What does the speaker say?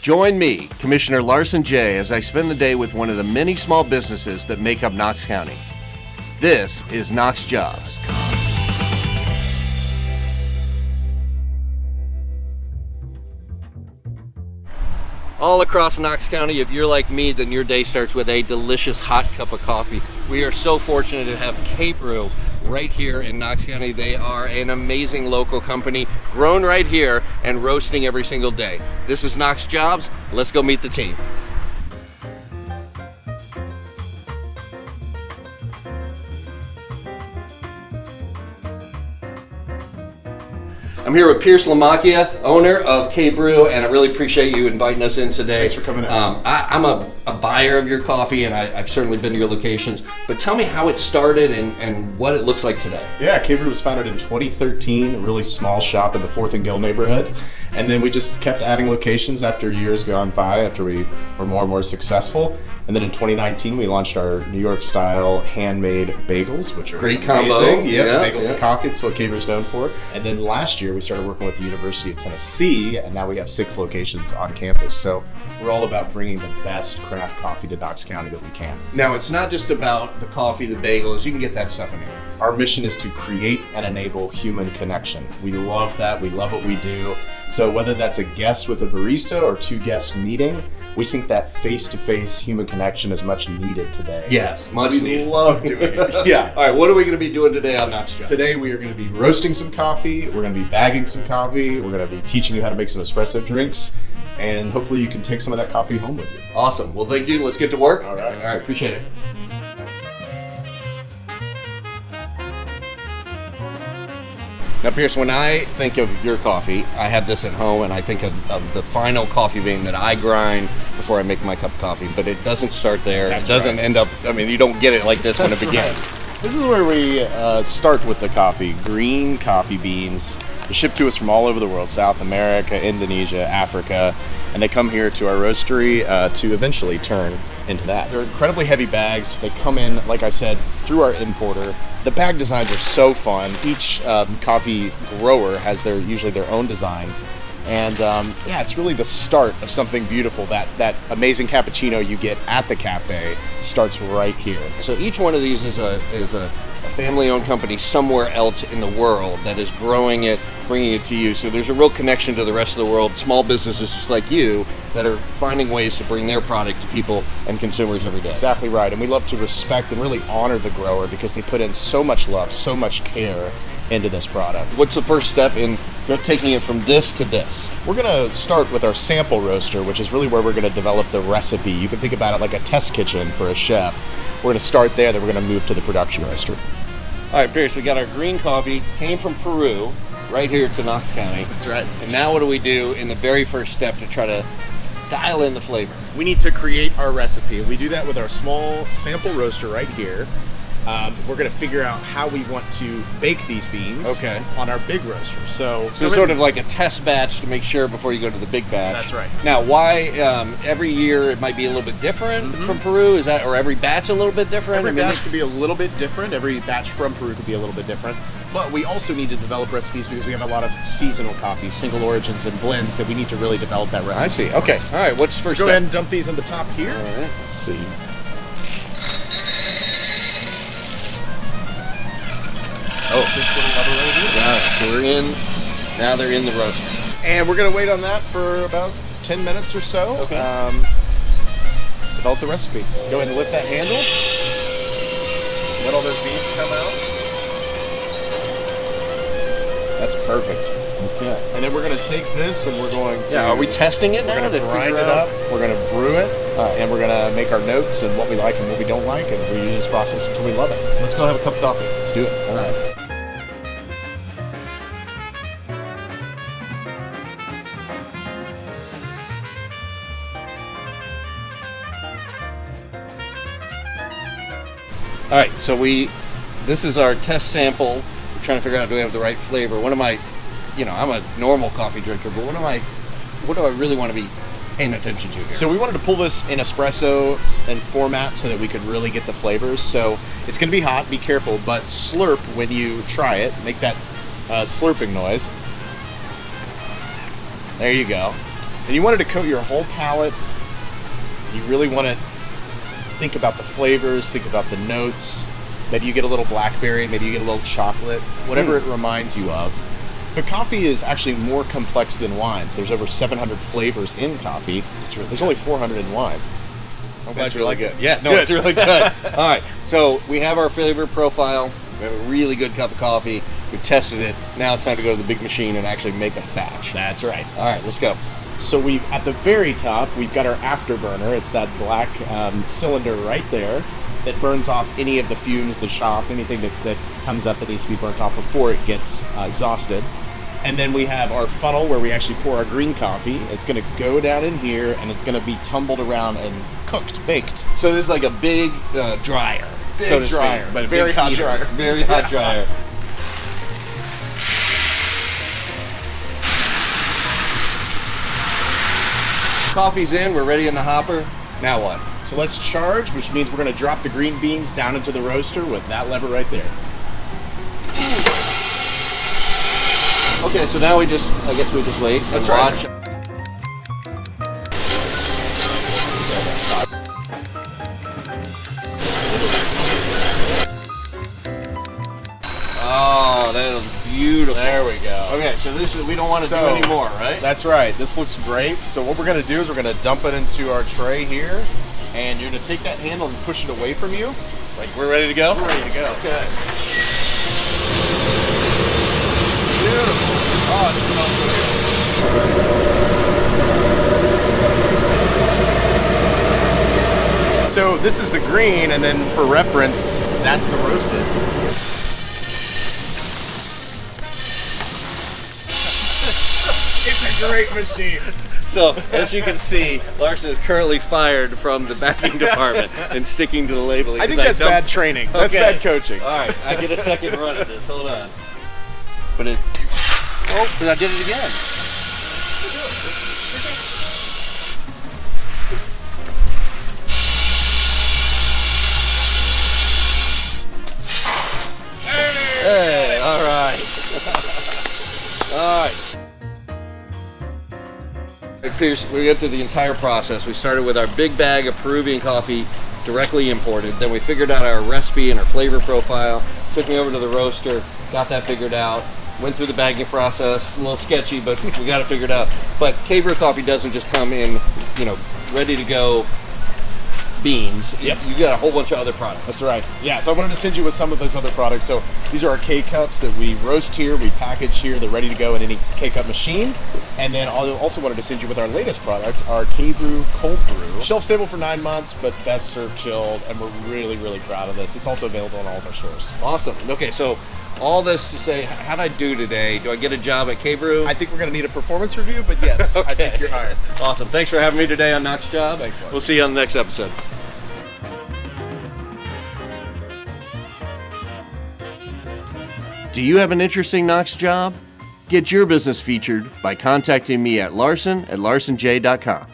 Join me, Commissioner Larsen J., as I spend the day with one of the many small businesses that make up Knox County. This is KnoxJobs. All across Knox County, if you're like me, then your day starts with a delicious hot cup of coffee. We are so fortunate to have K-Brew right here in Knox County. They are an amazing local company, grown right here and roasting every single day. This is KnoxJobs. Let's go meet the team. I'm here with Pierce Lamacchia, owner of K-Brew, and I really appreciate you inviting us in today. Thanks for coming in. I'm a buyer of your coffee, and I've certainly been to your locations, but tell me how it started and what it looks like today. Yeah, K-Brew was founded in 2013, a really small shop in the 4th and Gill neighborhood, and then we just kept adding locations after years gone by, after we were more and more successful. And then in 2019, we launched our New York-style handmade bagels, which are great amazing. Combo. Yeah, bagels and coffee. That's what K-Brew's known for. And then last year, we started working with the University of Tennessee, and now we have 6 locations on campus. So we're all about bringing the best craft coffee to Knox County that we can. Now, it's not just about the coffee, the bagels. You can get that stuff anywhere. Our mission is to create and enable human connection. We love that. We love what we do. So whether that's a guest with a barista or 2 guests meeting, we think that face-to-face human connection is much needed today. Yes, so much we needed. love doing it. Yeah. All right, what are we going to be doing today on KnoxJobs? Today we are going to be roasting some coffee. We're going to be bagging some coffee. We're going to be teaching you how to make some espresso drinks. And hopefully you can take some of that coffee home with you. Awesome. Well, thank you. Let's get to work. All right. All right, appreciate it. Now, Pierce, when I think of your coffee, I have this at home, and I think of the final coffee bean that I grind before I make my cup of coffee. But it doesn't start there. That's it doesn't end up, I mean, you don't get it like this when it begins. Right. This is where we start with the coffee. Green coffee beans. They're shipped to us from all over the world, South America, Indonesia, Africa, and they come here to our roastery to eventually turn into that. They're incredibly heavy bags. They come in, like I said, through our importer. The bag designs are so fun. Each coffee grower has usually their own design. And yeah, it's really the start of something beautiful. That amazing cappuccino you get at the cafe starts right here. So each one of these is a family-owned company somewhere else in the world that is growing it, bringing it to you. So there's a real connection to the rest of the world. Small businesses just like you that are finding ways to bring their product to people and consumers every day. Exactly right. And we love to respect and really honor the grower because they put in so much love, so much care into this product. What's the first step in taking it from this to this? We're going to start with our sample roaster, which is really where we're going to develop the recipe. You can think about it like a test kitchen for a chef. We're going to start there, then we're going to move to the production roaster. All right, Pierce, we got our green coffee, came from Peru, right here to Knox County. That's right. And now what do we do in the very first step to try to dial in the flavor? We need to create our recipe. We do that with our small sample roaster right here. We're going to figure out how we want to bake these beans on our big roaster. So it's sort of like a test batch to make sure before you go to the big batch. That's right. Now, why every year it might be a little bit different from Peru? Is that, or every batch a little bit different? Every batch could be a little bit different. Every batch from Peru could be a little bit different. But we also need to develop recipes because we have a lot of seasonal coffees, single origins, and blends that we need to really develop that recipe. I see. Okay. All right. What's first? Let's go ahead and dump these in the top here. All right. Let's see. Oh, this little lever right here. Got it. So we're in. Now they're in the roaster. And we're going to wait on that for about 10 minutes or so. Okay. Develop the recipe. Go ahead and lift that handle. Let all those beans come out. That's perfect. Okay. And then we're going to take this and we're going to... Yeah, are we testing it now? We're going to grind it up. We're going to brew it. And we're going to make our notes and what we like and what we don't like. And we use this process until we love it. Let's go have a cup of coffee. Let's do it. All right. All right, so this is our test sample. We're trying to figure out, do we have the right flavor? What am I, I'm a normal coffee drinker, but what do I really want to be paying attention to here? So we wanted to pull this in espresso and format so that we could really get the flavors. So it's going to be hot, be careful, but slurp when you try it. Make that slurping noise. There you go. And you want it to coat your whole palate. You really want to think about the flavors, think about the notes. Maybe you get a little blackberry, maybe you get a little chocolate, whatever it reminds you of. But coffee is actually more complex than wines. There's over 700 flavors in coffee. There's only 400 in wine. I'm glad That's you really like good. it. Yeah, no, it's really good. All right, so we have our flavor profile. We have a really good cup of coffee. We tested it. Now it's time to go to the big machine and actually make a batch. That's right. All right, let's go. So at the very top, we've got our afterburner. It's that black cylinder right there that burns off any of the fumes, the shop, anything that comes up that needs to be burnt off before it gets exhausted. And then we have our funnel where we actually pour our green coffee. It's going to go down in here, and it's going to be tumbled around and baked. So this is like a big dryer. Big so to dryer, speak, but a very big hot heater. dryer. Very hot dryer. Coffee's in, we're ready in the hopper. Now what? So let's charge, which means we're going to drop the green beans down into the roaster with that lever right there. Okay, so now I guess we just wait and watch. Oh, that is beautiful. There we go. Okay, so we don't want to do any more, right? That's right. This looks great. So what we're going to do is we're going to dump it into our tray here, and you're going to take that handle and push it away from you. Like we're ready to go? We're ready to go. Okay. Beautiful. Oh, it smells so good. So this is the green, and then for reference, that's the roasted. It's a great machine. So, as you can see, Larsen is currently fired from the bagging department and sticking to the labeling. I think that's bad training. That's bad coaching. All right, I get a second run at this. Hold on. But I did it again. Hey, all right. All right. Pierce, we went through the entire process. We started with our big bag of Peruvian coffee directly imported. Then we figured out our recipe and our flavor profile. Took me over to the roaster, got that figured out. Went through the bagging process, a little sketchy, but we got it figured out. But K-Brew coffee doesn't just come in, ready to go beans. Yep. You got a whole bunch of other products. That's right. Yeah, so I wanted to send you with some of those other products. So these are our K-Cups that we roast here, we package here. They're ready to go in any K-Cup machine. And then I also wanted to send you with our latest product, our K-Brew Cold Brew. Shelf stable for 9 months, but best served chilled. And we're really, really proud of this. It's also available in all of our stores. Awesome. Okay, so all this to say, how'd I do today? Do I get a job at K-Brew? I think we're going to need a performance review, but yes, Okay. I think you're hired. Awesome. Thanks for having me today on KnoxJobs. Thanks, Larsen. We'll see you on the next episode. Do you have an interesting Knox job? Get your business featured by contacting me at Larsen@larsenj.com.